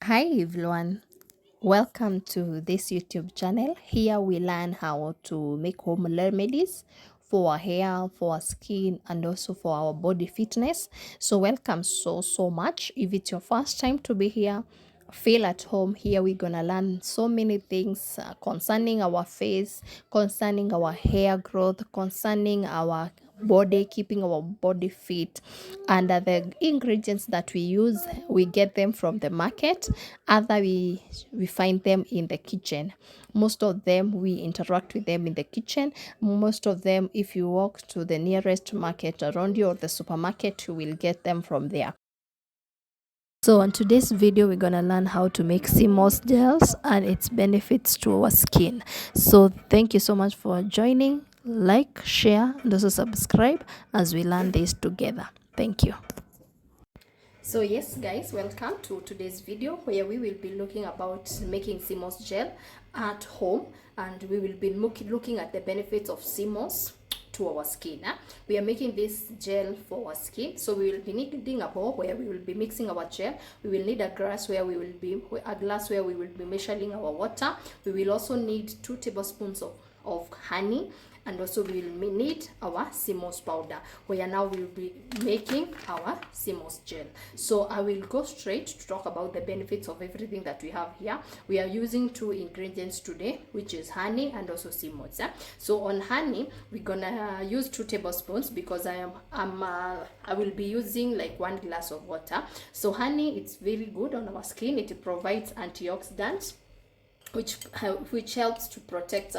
Hi everyone, welcome to this YouTube channel. Here we learn how to make home remedies for our hair, for our skin, and also for our body fitness. So welcome so much. If it's your first time to be here, feel at home. Here we're gonna learn so many things concerning our face, concerning our hair growth, concerning our body, keeping our body fit. And the ingredients that we use, we get them from the market. Other we find them in the kitchen. Most of them we interact with them in the kitchen. Most of them, if you walk to the nearest market around you or the supermarket, you will get them from there. So on today's video, we're gonna learn how to make SEAMOSS gels and its benefits to our skin. So thank you so much for joining. Like, share, and also subscribe as we learn this together. Thank you. So yes guys, welcome to today's video where we will be looking about making SEAMOSS gel at home, and we will be looking at the benefits of SEAMOSS to our skin. We are making this gel for our skin, so we will be needing a bowl where we will be mixing our gel. We will need a glass where we will be measuring our water. We will also need 2 tablespoons of honey, and also we will need our SEAMOSS powder, where now we will be making our SEAMOSS gel. So I will go straight to talk about the benefits of everything that we have here. We are using 2 ingredients today, which is honey and also SEAMOSS. So on honey, we're gonna use 2 tablespoons because I will be using like 1 glass of water. So honey, it's very good on our skin. It provides antioxidants which helps to protect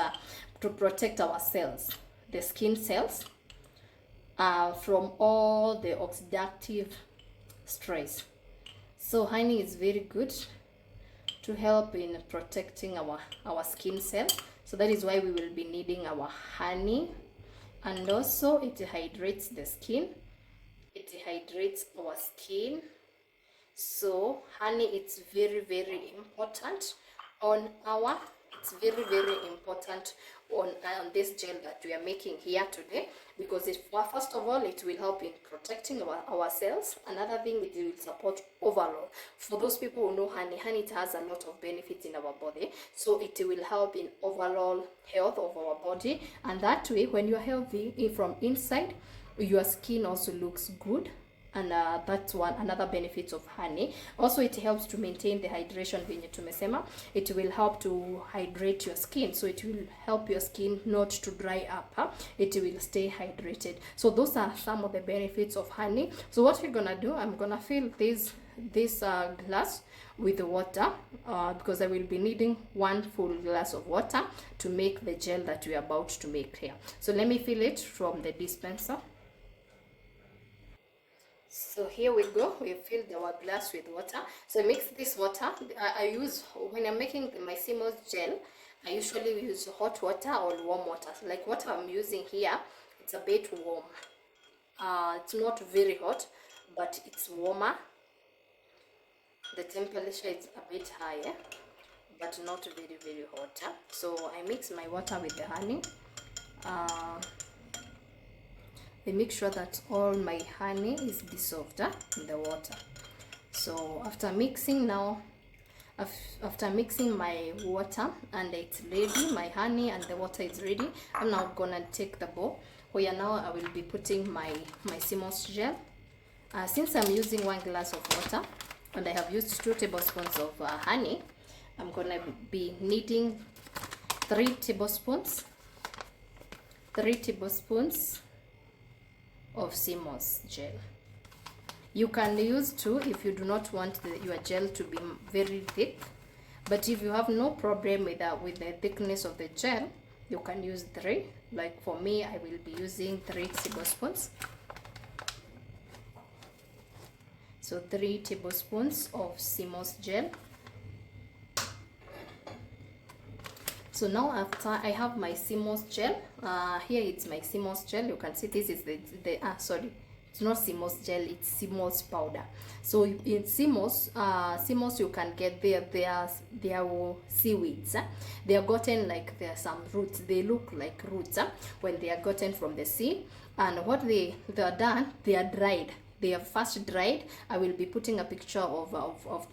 our cells, the skin cells, from all the oxidative stress. So honey is very good to help in protecting our skin cells. So that is why we will be needing our honey. And also it hydrates the skin, it hydrates our skin. So honey, it's very important on our it's very important on this gel that we are making here today, because first of all, it will help in protecting our cells. Another thing, it will support overall. For those people who know honey, it has a lot of benefits in our body, so it will help in overall health of our body. And that way, when you're healthy from inside, your skin also looks good. And that's another benefit of honey. Also, it helps to maintain the hydration venye tumesema. It will help to hydrate your skin, so it will help your skin not to dry up. It will stay hydrated. So those are some of the benefits of honey. So what we're gonna do, I'm gonna fill this glass with water, because I will be needing 1 full glass of water to make the gel that we are about to make here. So let me fill it from the dispenser. So here we go, we filled our glass with water. So mix this water. I use, when I'm making my SEAMOSS gel, I usually use hot water or warm water. So like what I'm using here, it's a bit warm. It's not very hot, but it's warmer. The temperature is a bit higher, but not very hot. So I mix my water with the honey. I make sure that all my honey is dissolved in the water. So after mixing my water and it's ready, my honey and the water is ready, I'm now gonna take the bowl where now I will be putting my SEAMOSS gel. Since I'm using 1 glass of water and I have used 2 tablespoons of honey, I'm gonna be needing 3 tablespoons of SEAMOSS gel. You can use 2 if you do not want your gel to be very thick, but if you have no problem with the thickness of the gel, you can use 3. Like for me, I will be using 3 tablespoons. So 3 tablespoons of SEAMOSS gel. So now after I have my SEAMOSS gel, here it's my SEAMOSS gel. You can see this is sorry, it's not SEAMOSS gel, it's SEAMOSS powder. So in SEAMOSS you can get their seaweeds. They are gotten like there are some roots. They look like roots when they are gotten from the sea. And what they are done, they are dried. they are first dried, I will be putting a picture of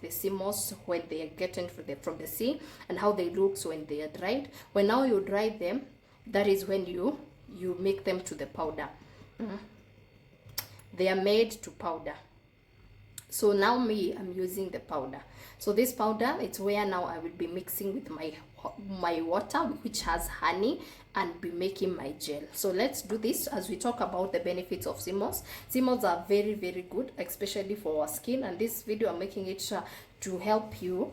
the SEAMOSS when they are getting from the sea, and how they look when they are dried. When now you dry them, that is when you make them to the powder. They are made to powder. So now I'm using the powder. So this powder, it's where now I will be mixing with my water, which has honey, and be making my gel. So let's do this as we talk about the benefits of SEAMOSS. SEAMOSS are very, very good, especially for our skin, and this video I'm making it to help you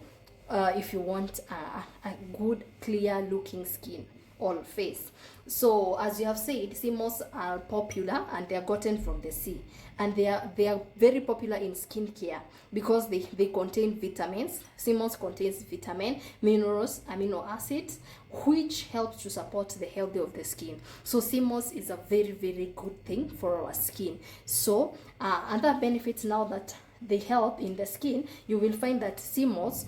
if you want a good, clear looking skin or face. So as you have said, SEAMOSS are popular and they are gotten from the sea, and they are very popular in skincare because they contain vitamins. SEAMOSS contains vitamin, minerals, amino acids, which helps to support the health of the skin. So SEAMOSS is a very, very good thing for our skin. So other benefits now that they help in the skin, you will find that SEAMOSS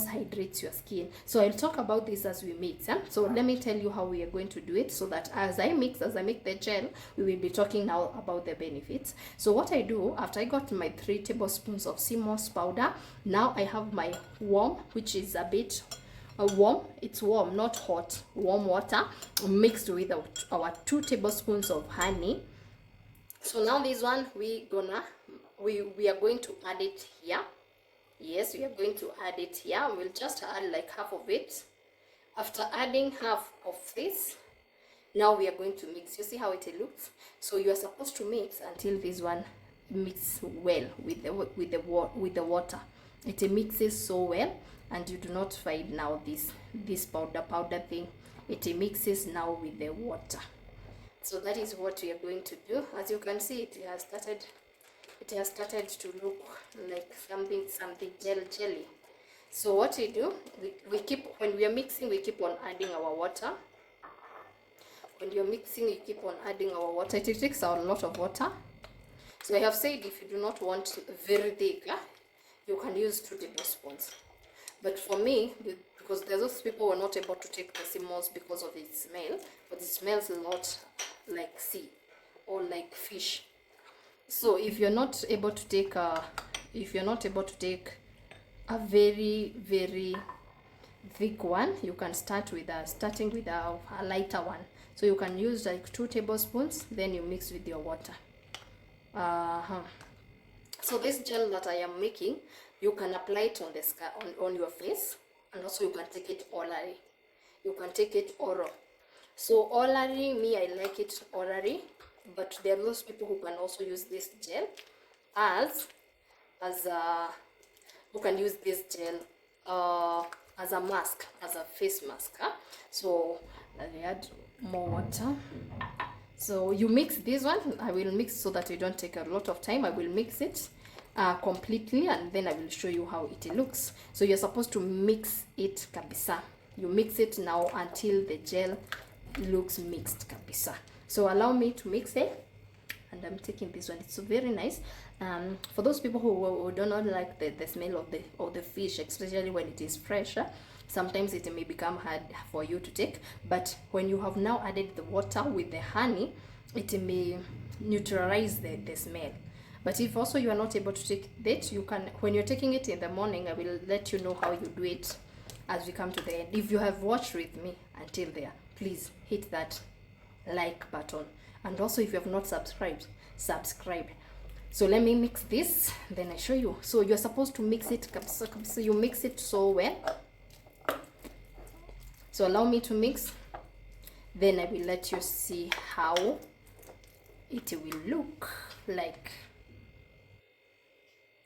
hydrates your skin. So I'll talk about this as we mix. So let me tell you how we are going to do it, so that as I make the gel, we will be talking now about the benefits. So what I do, after I got my 3 tablespoons of SEAMOSS powder, now I have my warm, which is a bit warm, it's warm, not hot, warm water mixed with our 2 tablespoons of honey. So now this one we are going to add it here. Yes, we are going to add it here. We'll just add like half of it. After adding half of this, now we are going to mix. You see how it looks? So you are supposed to mix until this one mix well with the water. It mixes so well, and you do not find now this powder thing. It mixes now with the water. So that is what we are going to do. As you can see, it has started to look like something jelly. So what we do, we keep, when we are mixing, we keep on adding our water. When you're mixing, you keep on adding our water. It takes a lot of water. So I have said, if you do not want very thick, you can use 2 tablespoons. But for me, because there's those people who are not able to take the SEAMOSS because of its smell, but it smells a lot like sea or like fish. So if you're not able to take a very, very thick one, you can start with starting with a lighter one. So you can use like 2 tablespoons, then you mix with your water. So this gel that I am making, you can apply it on the scalp, on your face, and also you can take it orally. You can take it oral. So orally, me, I like it orally, but there are those people who can also use this gel who can use this gel as a mask, as a face mask. So let me add more water. So you mix this one. I will mix so that you don't take a lot of time. I will mix it completely, and then I will show you how it looks. So you're supposed to mix it kabisa. You mix it now until the gel looks mixed kabisa. So allow me to mix it, and I'm taking this one. It's so very nice. For those people who do not like the smell of the fish, especially when it is fresh, sometimes it may become hard for you to take. But when you have now added the water with the honey, it may neutralize the smell. But if also you are not able to take that, you can, when you're taking it in the morning, I will let you know how you do it as we come to the end. If you have watched with me until there, please hit that like button, and also if you have not subscribed, subscribe. So let me mix this, then I show you. So you're supposed to mix it, so you mix it so well. So allow me to mix, then I will let you see how it will look like.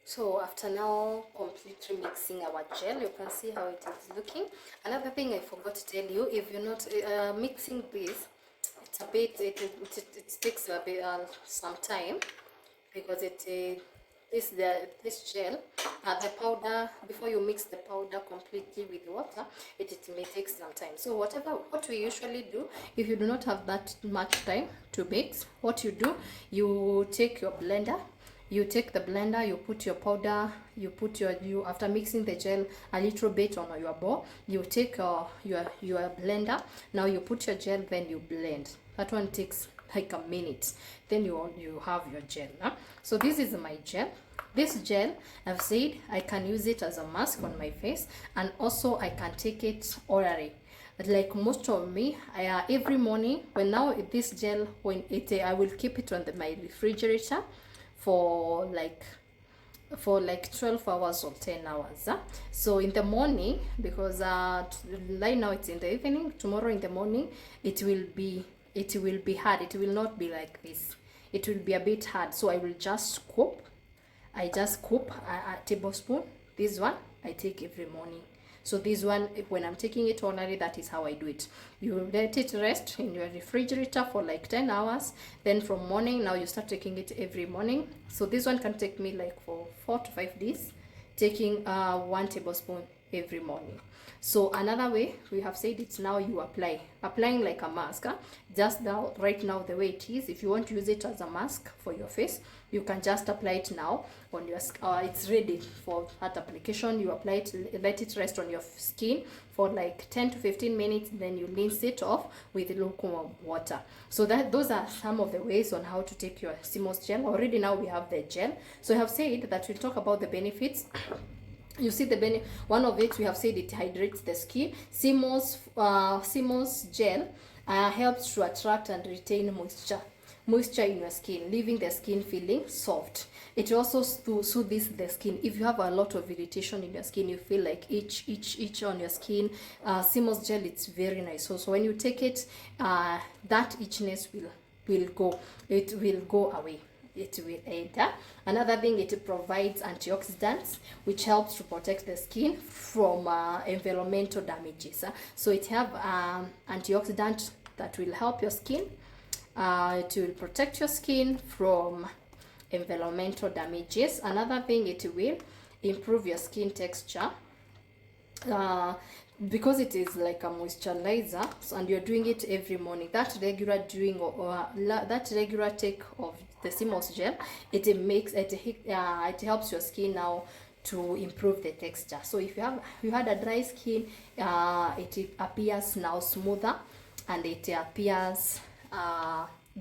So after now completely mixing our gel, you can see how it is looking. Another thing I forgot to tell you, if you're not mixing this, it's a bit, it takes a bit some time, because this gel, the powder, before you mix the powder completely with water, it may take some time. So what we usually do, if you do not have that much time to mix, what you do, you take your blender. You take the blender, you put your powder, you after mixing the gel a little bit on your bowl, you take your blender. Now you put your gel, then you blend. That one takes like a minute, then you have your gel. So this is my gel. This gel, I've said I can use it as a mask on my face, and also I can take it orally. Like most of me, every morning, when now this gel, when it I will keep it on my refrigerator for like 12 hours or 10 hours. So in the morning, because right now it's in the evening, tomorrow in the morning it will be hard. It will not be like this. It will be a bit hard. So I will just scoop. I just scoop a tablespoon. This one I take every morning. So this one, when I'm taking it orally, that is how I do it. You let it rest in your refrigerator for like 10 hours. Then from morning, now you start taking it every morning. So this one can take me like for 4 to 5 days, taking 1 tablespoon every morning. So another way we have said, it's now you applying like a mask. Just now, right now, the way it is, if you want to use it as a mask for your face, you can just apply it now on your it's ready for that application. You apply it, let it rest on your skin for like 10 to 15 minutes, then you rinse it off with lukewarm water. So those are some of the ways on how to take your SEAMOSS gel. Already now we have the gel. So I have said that we'll talk about the benefits. You see one of it, we have said it hydrates the skin. SEAMOSS gel helps to attract and retain moisture in your skin, leaving the skin feeling soft. It also soothes the skin. If you have a lot of irritation in your skin, you feel like itch on your skin, SEAMOSS gel, it's very nice. So when you take it, that itchiness will go. It will go away. It will aid. Another thing, it provides antioxidants, which helps to protect the skin from environmental damages. So it have antioxidant that will help your skin. It will protect your skin from environmental damages. Another thing, it will improve your skin texture. Because it is like a moisturizer, and you're doing it every morning, that regular take of the SEAMOSS gel, it helps your skin now to improve the texture. So if you had a dry skin, it appears now smoother, and it appears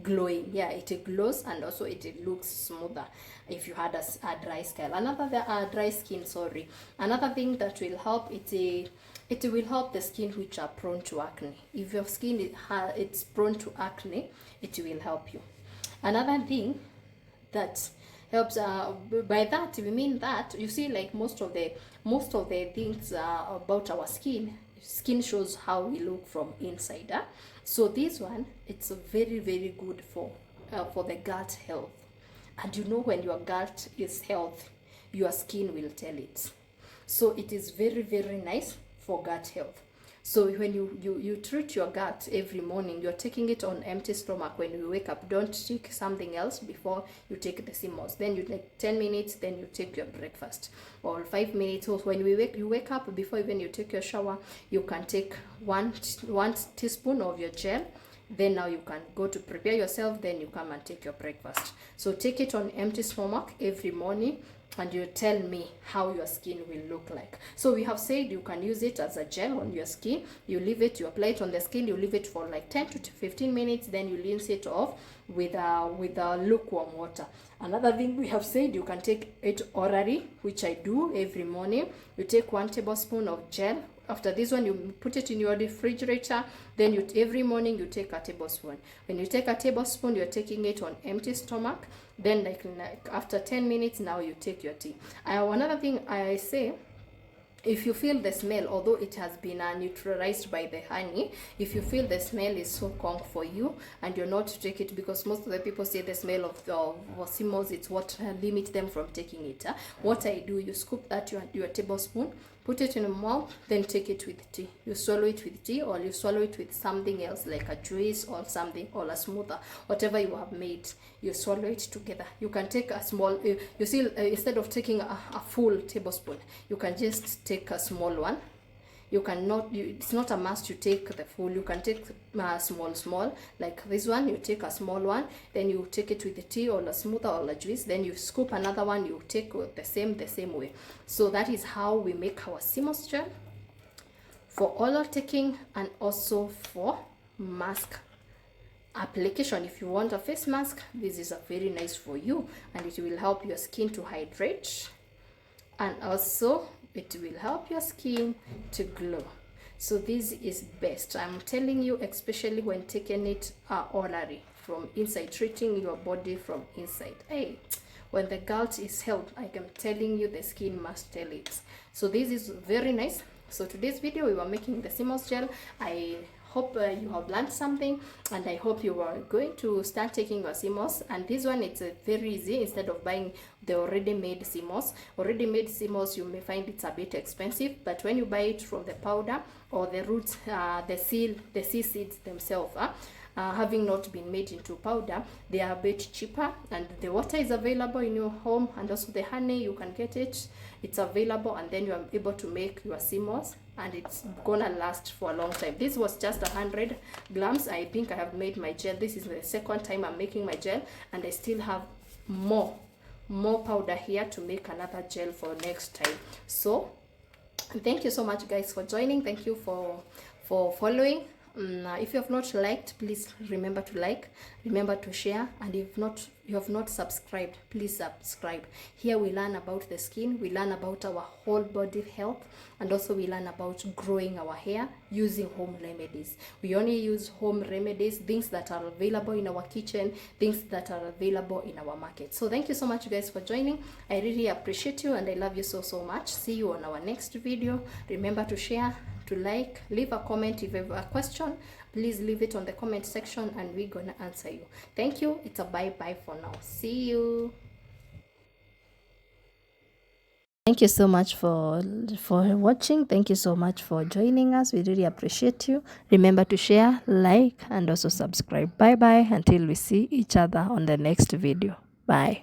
glowing. Yeah, it glows, and also it looks smoother if you had a dry skin. Another thing that will help, it will help the skin which are prone to acne. If your skin it's prone to acne, it will help you. Another thing that helps, by that we mean that, you see, like most of the things about our skin shows how we look from inside. So this one, it's very, very good for the gut health. And you know, when your gut is healthy, your skin will tell it. So it is very, very nice for gut health. So when you treat your gut every morning, you're taking it on empty stomach. When you wake up, don't take something else before you take the SEAMOSS. Then you take 10 minutes, then you take your breakfast, or 5 minutes. So when you wake up, before even you take your shower, you can take one teaspoon of your gel. Then now you can go to prepare yourself, then you come and take your breakfast. So take it on empty stomach every morning, and you tell me how your skin will look like. So we have said you can use it as a gel on your skin. You apply it on the skin, you leave it for like 10 to 15 minutes, then you rinse it off with lukewarm water. Another thing, we have said you can take it orally, which I do every morning. You take 1 tablespoon of gel. After this one, you put it in your refrigerator. Then every morning you take a tablespoon. When you take a tablespoon, you're taking it on empty stomach. Then like after 10 minutes, now you take your tea. Another thing I say, if you feel the smell, although it has been neutralized by the honey, if you feel the smell is so strong for you and you're not to take it, because most of the people say the smell of SEAMOSS, it's what limits them from taking it. What I do, you scoop that your tablespoon, put it in a mouth, then take it with tea. You swallow it with tea, or you swallow it with something else like a juice or something, or a smoother, whatever you have made. You swallow it together. You can take a small, you see, instead of taking a full tablespoon, you can just take a small one. You cannot, it's not a must you take the full. You can take small, like this one. You take a small one, then you take it with the tea or a smoother or a juice, then you scoop another one, you take the same way. So that is how we make our SEAMOSS gel for oral taking, and also for mask application. If you want a face mask, this is a very nice for you, and it will help your skin to hydrate, and also it will help your skin to glow. So this is best, I'm telling you, especially when taking it orally from inside, treating your body from inside. Hey, when the gut is held, I am telling you, the skin must tell it. So this is very nice. So today's video, we were making the SEAMOSS gel. I hope you have learned something, and I hope you are going to start taking your SEAMOSS. And this one, it's very easy. Instead of buying the already made SEAMOSS, you may find it's a bit expensive, but when you buy it from the powder or the roots, the sea seeds themselves, having not been made into powder, they are a bit cheaper, and the water is available in your home, and also the honey, you can get it, it's available, and then you are able to make your SEAMOSS, and it's gonna last for a long time. This was just 100 grams. I think I have made my gel. This is the second time I'm making my gel, and I still have more powder here to make another gel for next time. So thank you so much, guys, for joining. Thank you for following. If you have not liked, please remember to like, remember to share, and if not, you have not subscribed, please subscribe. Here we learn about the skin, we learn about our whole body health, and also we learn about growing our hair using home remedies. We only use home remedies, things that are available in our kitchen, things that are available in our market. So thank you so much, guys, for joining. I really appreciate you, and I love you so much. See you on our next video. Remember to share, to like, leave a comment. If you have a question, please leave it on the comment section, and we're gonna answer you. Thank you. It's a bye for now. See you. Thank you so much for watching. Thank you so much for joining us. We really appreciate you. Remember to share, like, and also subscribe. Bye until we see each other on the next video. Bye.